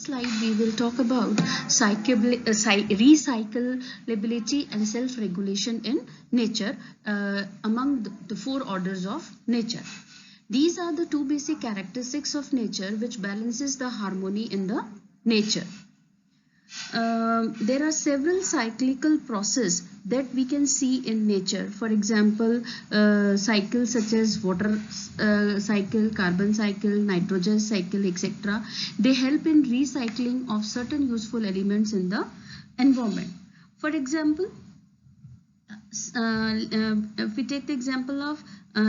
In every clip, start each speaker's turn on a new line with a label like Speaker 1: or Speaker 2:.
Speaker 1: Slide we will talk about recyclability and self-regulation in nature among the four orders of nature. These are the two basic characteristics of nature which balances the harmony in the nature. There are several cyclical processes that we can see in nature. For example, cycles such as water cycle, carbon cycle, nitrogen cycle, etc. They help in recycling of certain useful elements in the environment. For example, if we take the example of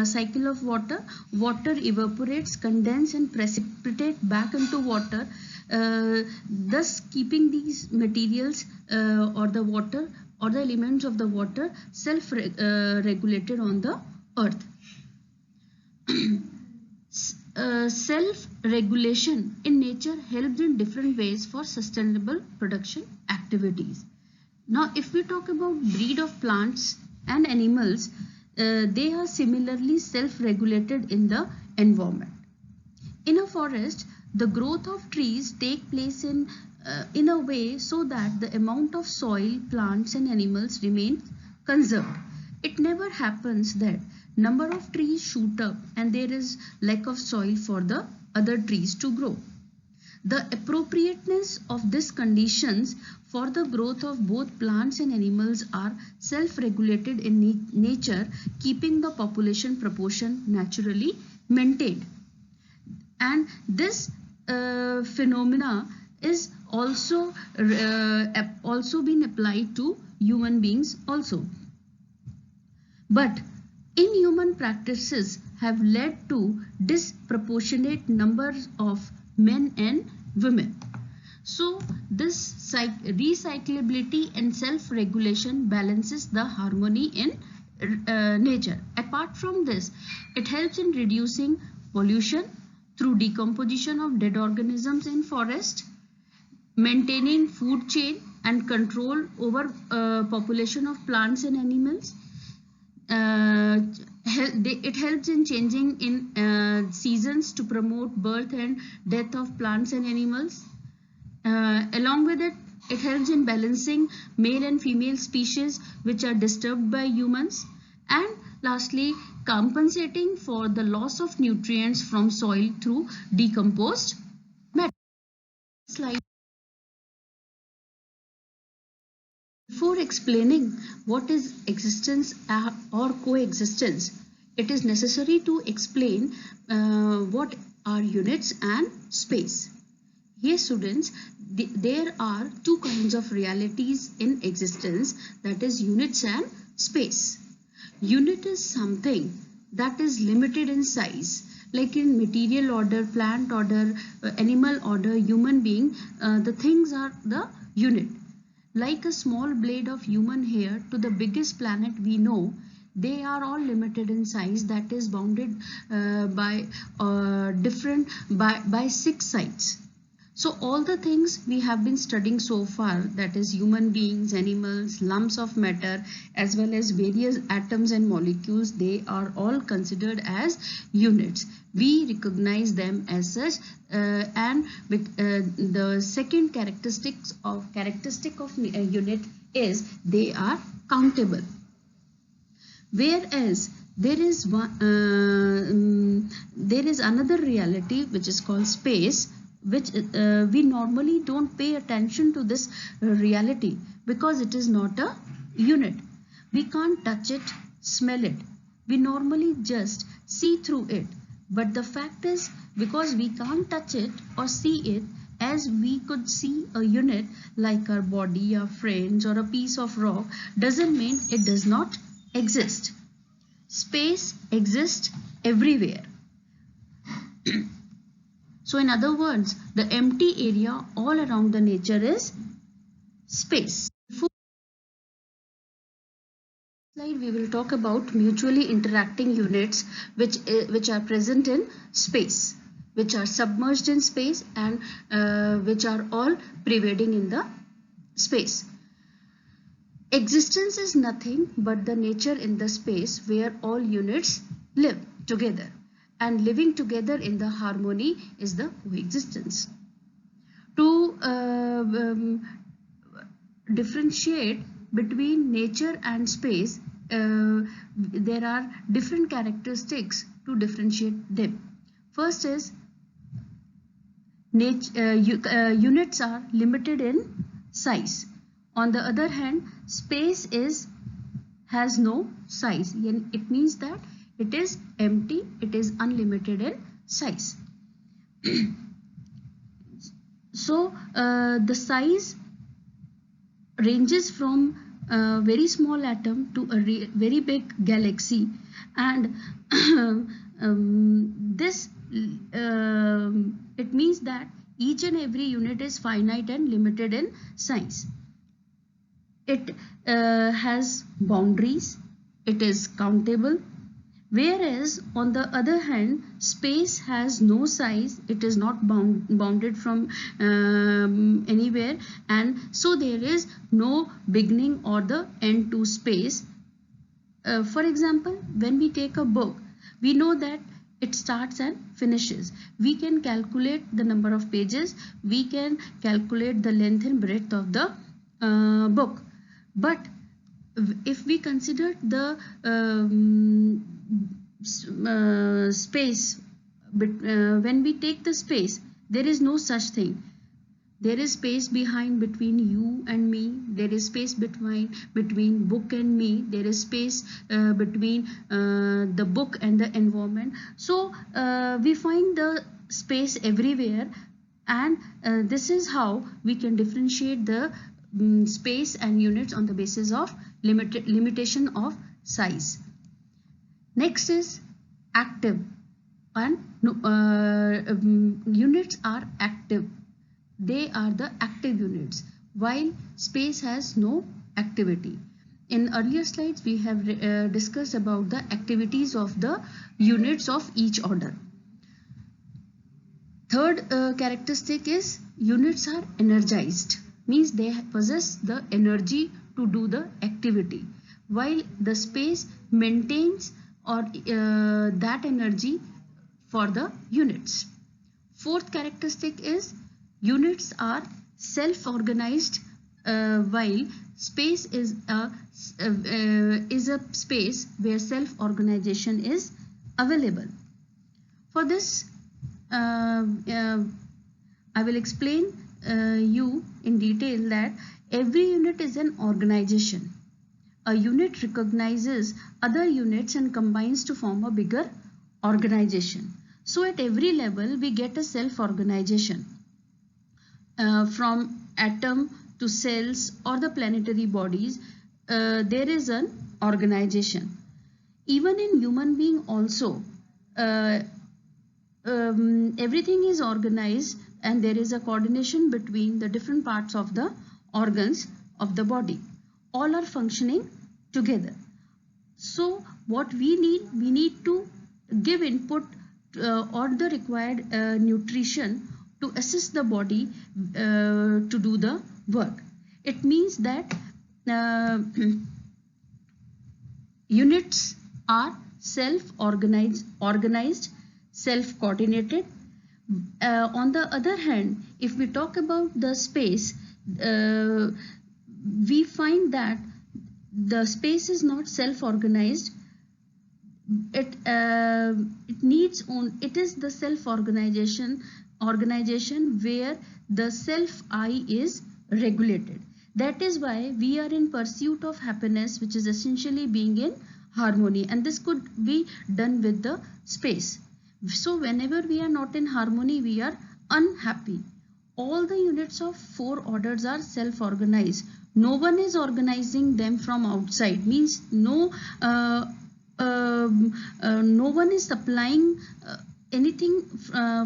Speaker 1: cycle of water, water evaporates, condense and precipitate back into water, thus keeping these materials or the water or the elements of the water self-regulated on the earth. Self-regulation in nature helps in different ways for sustainable production activities. Now, if we talk about breed of plants and animals, they are similarly self-regulated in the environment. In a forest, the growth of trees take place in a way so that the amount of soil, plants and animals remain conserved. It never happens that number of trees shoot up and there is lack of soil for the other trees to grow. The appropriateness of these conditions for the growth of both plants and animals are self-regulated in nature, keeping the population proportion naturally maintained. And this phenomena is also been applied to human beings also. But inhuman practices have led to disproportionate numbers of men and women. So this recyclability and self-regulation balances the harmony in nature. Apart from this, it helps in reducing pollution through decomposition of dead organisms in forest, maintaining food chain and control over population of plants and animals. It helps in changing in seasons to promote birth and death of plants and animals. Along with it, it helps in balancing male and female species which are disturbed by humans. And lastly, compensating for the loss of nutrients from soil through decomposed matter. Slide. Before explaining what is existence or coexistence, it is necessary to explain what are units and space. Here students, there are two kinds of realities in existence, that is units and space. Unit is something that is limited in size, like in material order, plant order, animal order, human being, the things are the unit. Like a small blade of human hair to the biggest planet we know, they are all limited in size, that is bounded by 6 sides. So all the things we have been studying so far, that is human beings, animals, lumps of matter, as well as various atoms and molecules, they are all considered as units. We recognize them as such, and the second characteristic of a unit is they are countable. Whereas there is another reality which is called space, which we normally don't pay attention to this reality because it is not a unit. We can't touch it, smell it. We normally just see through it. But the fact is, because we can't touch it or see it as we could see a unit like our body, our friends, or a piece of rock, doesn't mean it does not exist. Space exists everywhere. So in other words, the empty area all around the nature is space. Slide we will talk about mutually interacting units which are present in space, which are submerged in space, and which are all pervading in the space. Existence is nothing but the nature in the space where all units live together, and living together in the harmony is the coexistence. To differentiate between nature and space, there are different characteristics to differentiate them. First is units are limited in size. On the other hand, space has no size. It means that it is empty, it is unlimited in size. So the size ranges from a very small atom to a very big galaxy, and this it means that each and every unit is finite and limited in size. It has boundaries, it is countable, whereas on the other hand, space has no size, it is not bounded from anywhere, and so there is no beginning or the end to space. For example, when we take a book, we know that it starts and finishes. We can calculate the number of pages, we can calculate the length and breadth of the book. But if we consider the space, when we take the space, there is no such thing. There is space between you and me, there is space between book and me, there is space between the book and the environment. So we find the space everywhere, and this is how we can differentiate the space and units on the basis of limitation of size. Next is active, and units are active. They are the active units, while space has no activity. In earlier slides, we have discussed about the activities of the units of each order. Third characteristic is units are energized, means they possess the energy to do the activity, while the space maintains or that energy for the units. Fourth characteristic is units are self-organized, while space is a space where self-organization is available. For this, I will explain you in detail that every unit is an organization. A unit recognizes other units and combines to form a bigger organization. So at every level, we get a self-organization. From atom to cells or the planetary bodies, there is an organization. Even in human being also, everything is organized, and there is a coordination between the different parts of the organs of the body. All are functioning together. So what we need to give input or the required nutrition to assist the body to do the work. It means that units are self-organized, self-coordinated. On the other hand, if we talk about the space, we find that the space is not self-organized. It is the self-organization where the self-I is regulated. That is why we are in pursuit of happiness, which is essentially being in harmony, and this could be done with the space. So whenever we are not in harmony, we are unhappy. All the units of four orders are self-organized. No one is organizing them from outside, means no one is supplying anything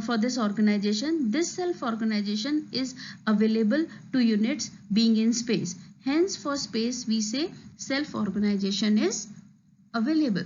Speaker 1: for this organization. This self-organization is available to units being in space. Hence, for space, we say self-organization is available.